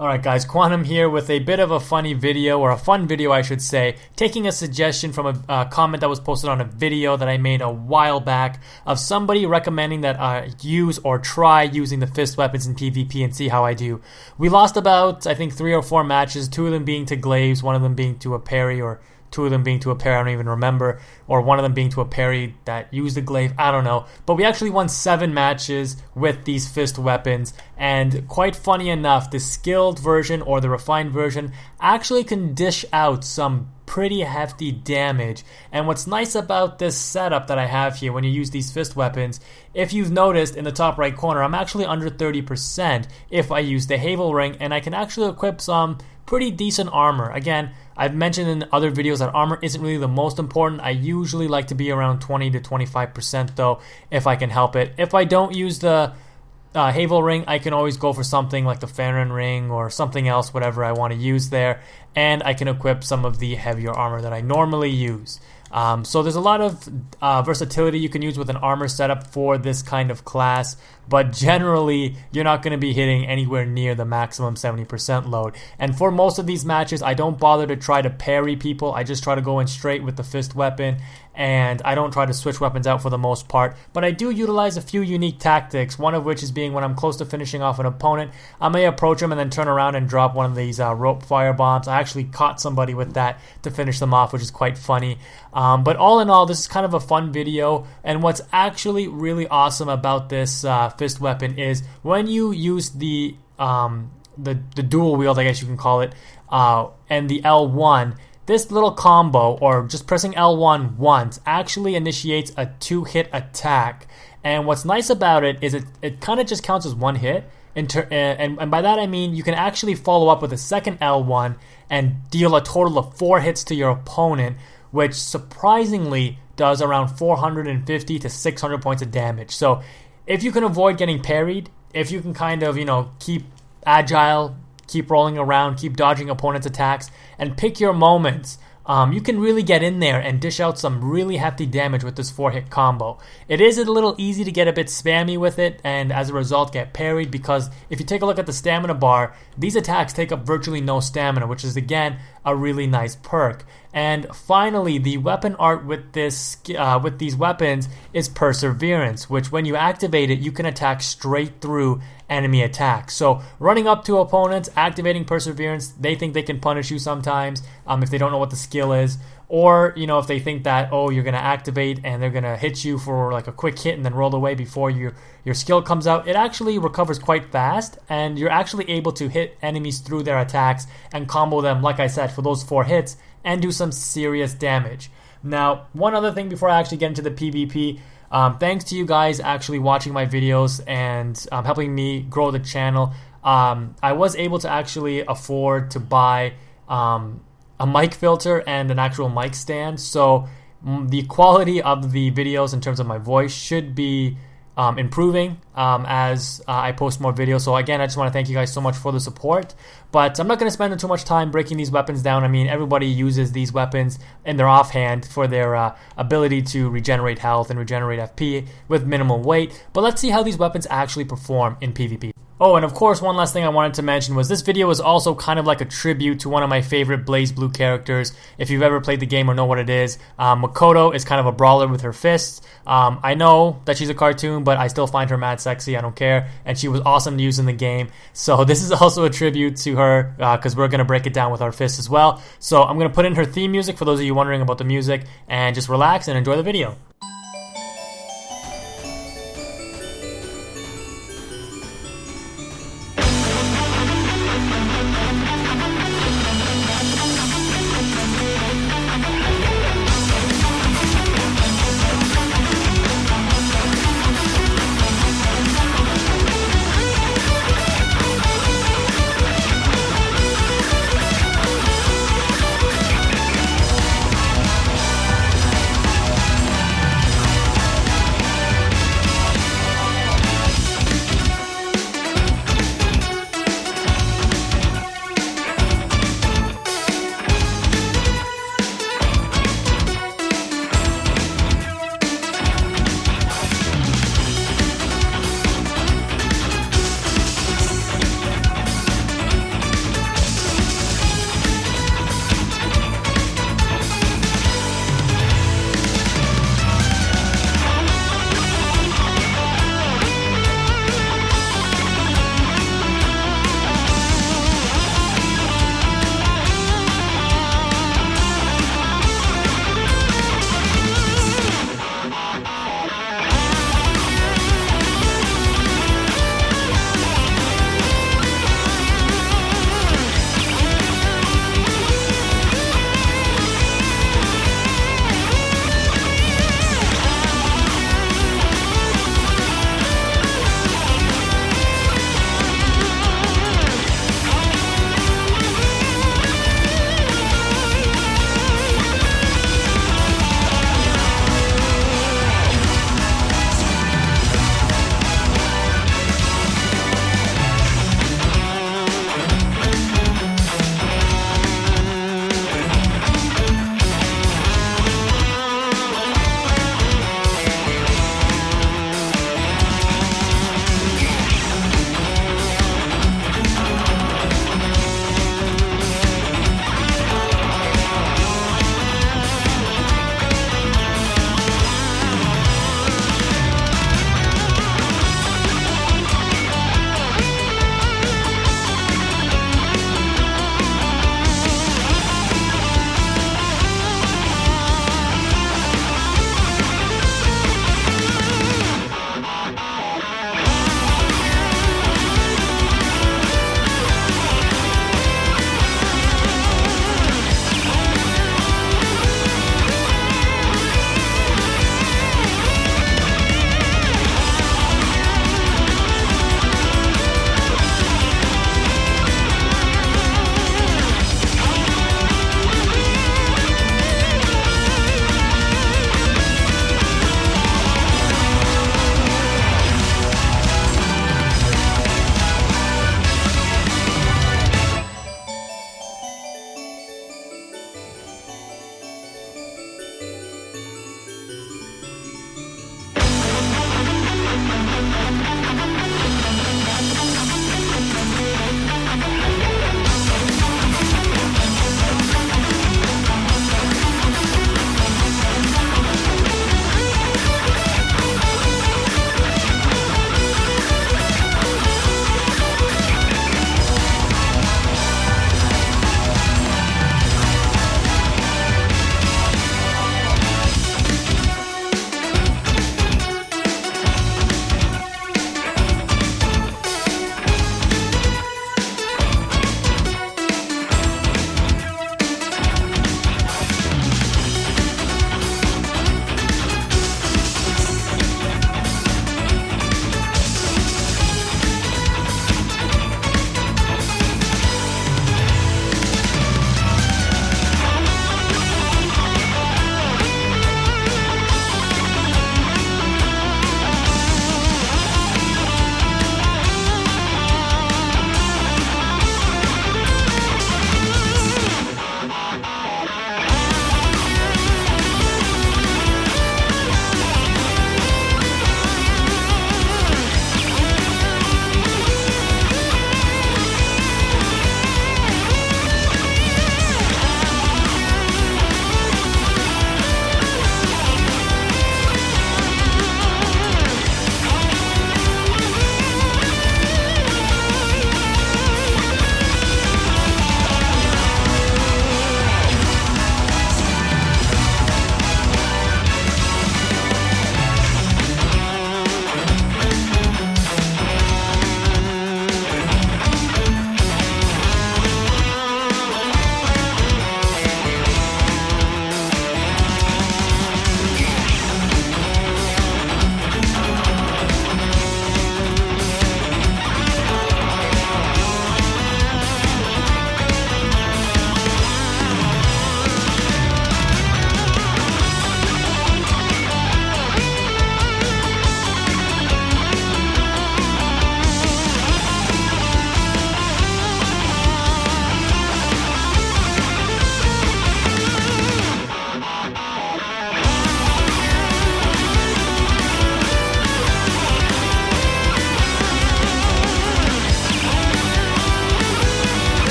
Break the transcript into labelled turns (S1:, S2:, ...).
S1: Alright guys, Quantum here with a bit of a funny video, or a fun video I should say, taking a suggestion from a comment that was posted on a video that I made a while back of somebody recommending that I use or try using the fist weapons in PvP and see how I do. We lost about, I think, 3 or 4 matches, 2 of them being to glaives, 1 of them being to a parry, or 2 of them being to a parry, I don't even remember, or 1 of them being to a parry that used a glaive, I don't know. But we actually won 7 matches with these fist weapons, and quite funny enough, the skilled version or the refined version actually can dish out some pretty hefty damage. And what's nice about this setup that I have here when you use these fist weapons, if you've noticed in the top right corner, I'm actually under 30% if I use the Havel Ring, and I can actually equip some pretty decent armor. Again, I've mentioned in other videos that armor isn't really the most important. I usually like to be around 20 to 25% though, if I can help it. If I don't use the Havel Ring, I can always go for something like the Farron Ring or something else, whatever I want to use there, and I can equip some of the heavier armor that I normally use. So there's a lot of versatility you can use with an armor setup for this kind of class, but generally you're not going to be hitting anywhere near the maximum 70% load. And for most of these matches, I don't bother to try to parry people. I just try to go in straight with the fist weapon, and I don't try to switch weapons out for the most part. But I do utilize a few unique tactics, one of which is being when I'm close to finishing off an opponent, I may approach him and then turn around and drop one of these rope fire bombs. I actually caught somebody with that to finish them off, which is quite funny. But all in all, this is kind of a fun video, and what's actually really awesome about this fist weapon is when you use the dual wield, I guess you can call it, and the L1, this little combo, or just pressing L1 once, actually initiates a 2-hit attack. And what's nice about it is it kind of just counts as 1 hit, and by that I mean you can actually follow up with a second L1 and deal a total of 4 hits to your opponent, which surprisingly does around 450 to 600 points of damage. So if you can avoid getting parried, if you can kind of, keep agile, keep rolling around, keep dodging opponents' attacks, and pick your moments, you can really get in there and dish out some really hefty damage with this 4-hit combo. It is a little easy to get a bit spammy with it, and as a result get parried, because if you take a look at the stamina bar, these attacks take up virtually no stamina, which is again a really nice perk. And finally, the weapon art with these weapons is Perseverance, which when you activate it, you can attack straight through enemy attacks. So running up to opponents, activating Perseverance, they think they can punish you sometimes if they don't know what the skill is, or if they think that, oh, you're going to activate and they're going to hit you for like a quick hit and then roll away before your skill comes out. It actually recovers quite fast, and you're actually able to hit enemies through their attacks and combo them, like I said, for those 4 hits and do some serious damage. Now, one other thing before I actually get into the PvP, thanks to you guys actually watching my videos and helping me grow the channel, I was able to actually afford to buy a mic filter and an actual mic stand, so the quality of the videos in terms of my voice should be improving as I post more videos. So again, I just want to thank you guys so much for the support, but I'm not going to spend too much time breaking these weapons down. I mean, everybody uses these weapons in their offhand for their ability to regenerate health and regenerate FP with minimal weight, but let's see how these weapons actually perform in PvP. Oh, and of course, one last thing I wanted to mention was this video is also kind of like a tribute to one of my favorite BlazBlue characters. If you've ever played the game or know what it is, Makoto is kind of a brawler with her fists. I know that she's a cartoon, but I still find her mad sexy. I don't care. And she was awesome to use in the game. So this is also a tribute to her because we're going to break it down with our fists as well. So I'm going to put in her theme music for those of you wondering about the music, and just relax and enjoy the video.